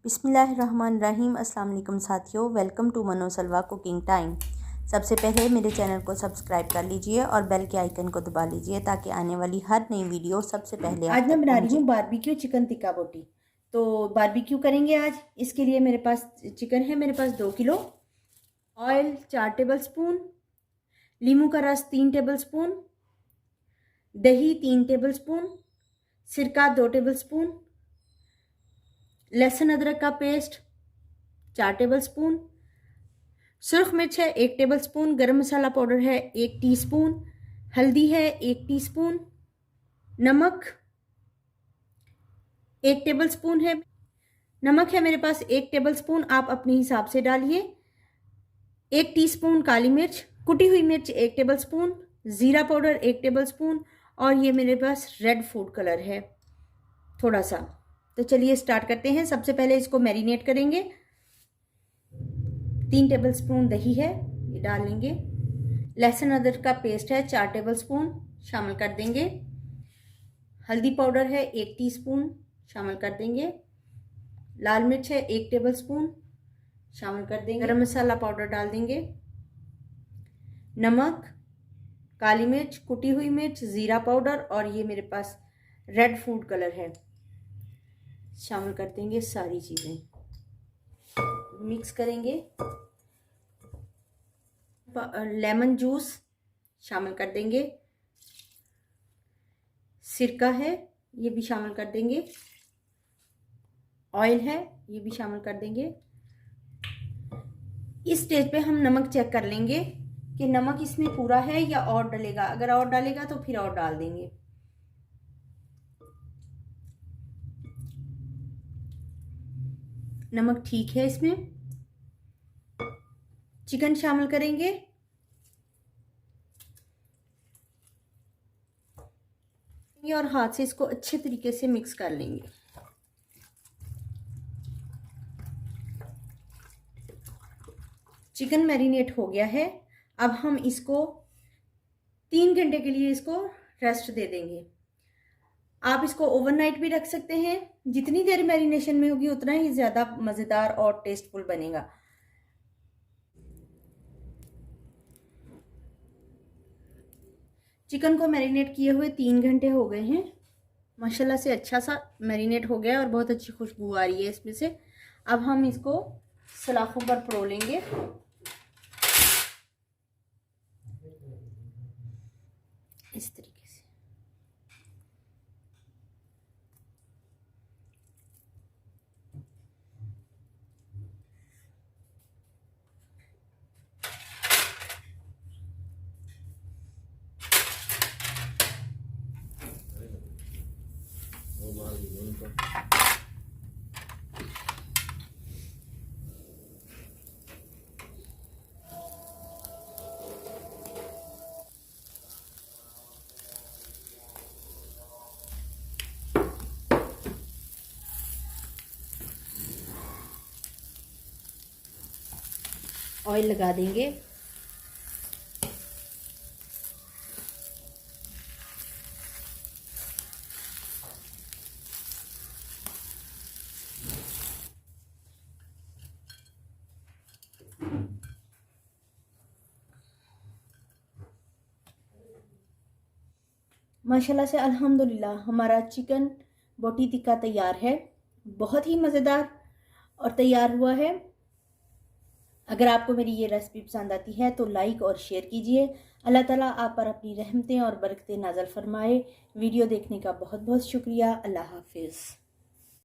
बिस्मिल्लाहिर्रहमानिर्रहीम। अस्सलाम वालेकुम साथियों, वेलकम टू मनो सलवा कुकिंग टाइम। सबसे पहले मेरे चैनल को सब्सक्राइब कर लीजिए और बेल के आइकन को दबा लीजिए ताकि आने वाली हर नई वीडियो सबसे पहले आज मैं बना रही हूँ बारबेक्यू चिकन टिक्का बोटी। तो बारबेक्यू करेंगे आज। इसके लिए मेरे पास चिकन है, मेरे पास 2 किलो। ऑयल 4 टेबल स्पून, नींबू का रस 3 टेबल स्पून, दही 3 टेबल स्पून, सिरका 2 टेबल स्पून, लहसुन अदरक का पेस्ट 4 टेबल स्पून, सुरख मिर्च है 1 टेबल स्पून, गरम मसाला पाउडर है 1 टीस्पून, हल्दी है 1 टीस्पून, नमक 1 टेबल स्पून है। नमक है मेरे पास 1 टेबल स्पून, आप अपने हिसाब से डालिए। 1 टीस्पून काली मिर्च, कुटी हुई मिर्च 1 टेबल स्पून, ज़ीरा पाउडर 1 टेबल स्पून, और ये मेरे पास रेड फूड कलर है थोड़ा सा। तो चलिए स्टार्ट करते हैं। सबसे पहले इसको मैरिनेट करेंगे। 3 टेबल स्पून दही है, ये डाल लेंगे। लहसुन अदरक का पेस्ट है 4 टेबल स्पून, शामिल कर देंगे। हल्दी पाउडर है 1 टीस्पून, शामिल कर देंगे। लाल मिर्च है 1 टेबल स्पून, शामिल कर देंगे। गरम मसाला पाउडर डाल देंगे। नमक, काली मिर्च, कुटी हुई मिर्च, ज़ीरा पाउडर और ये मेरे पास रेड फूड कलर है, शामिल कर देंगे। सारी चीज़ें मिक्स करेंगे। लेमन जूस शामिल कर देंगे। सिरका है, ये भी शामिल कर देंगे। ऑयल है, ये भी शामिल कर देंगे। इस स्टेज पे हम नमक चेक कर लेंगे कि नमक इसमें पूरा है या और डलेगा। अगर और डालेगा तो फिर और डाल देंगे। नमक ठीक है। इसमें चिकन शामिल करेंगे। और हाथ से इसको अच्छे तरीके से मिक्स कर लेंगे। चिकन मैरिनेट हो गया है। अब हम इसको 3 घंटे के लिए इसको रेस्ट दे देंगे। आप इसको ओवरनाइट भी रख सकते हैं। जितनी देर मैरिनेशन में होगी उतना ही ज़्यादा मज़ेदार और टेस्टफुल बनेगा। चिकन को मैरिनेट किए हुए 3 घंटे हो गए हैं। माशाल्लाह से अच्छा सा मैरिनेट हो गया और बहुत अच्छी खुशबू आ रही है इसमें से। अब हम इसको सलाखों पर परोल लेंगे। इस तरीके से। ऑयल लगा देंगे। माशाल्लाह से अल्हम्दुलिल्लाह हमारा चिकन बोटी टिक्का तैयार है। बहुत ही मज़ेदार और तैयार हुआ है। अगर आपको मेरी ये रेसिपी पसंद आती है तो लाइक और शेयर कीजिए। अल्लाह ताला आप पर अपनी रहमतें और बरकतें नाज़िल फरमाए। वीडियो देखने का बहुत बहुत शुक्रिया। अल्लाह हाफिज़।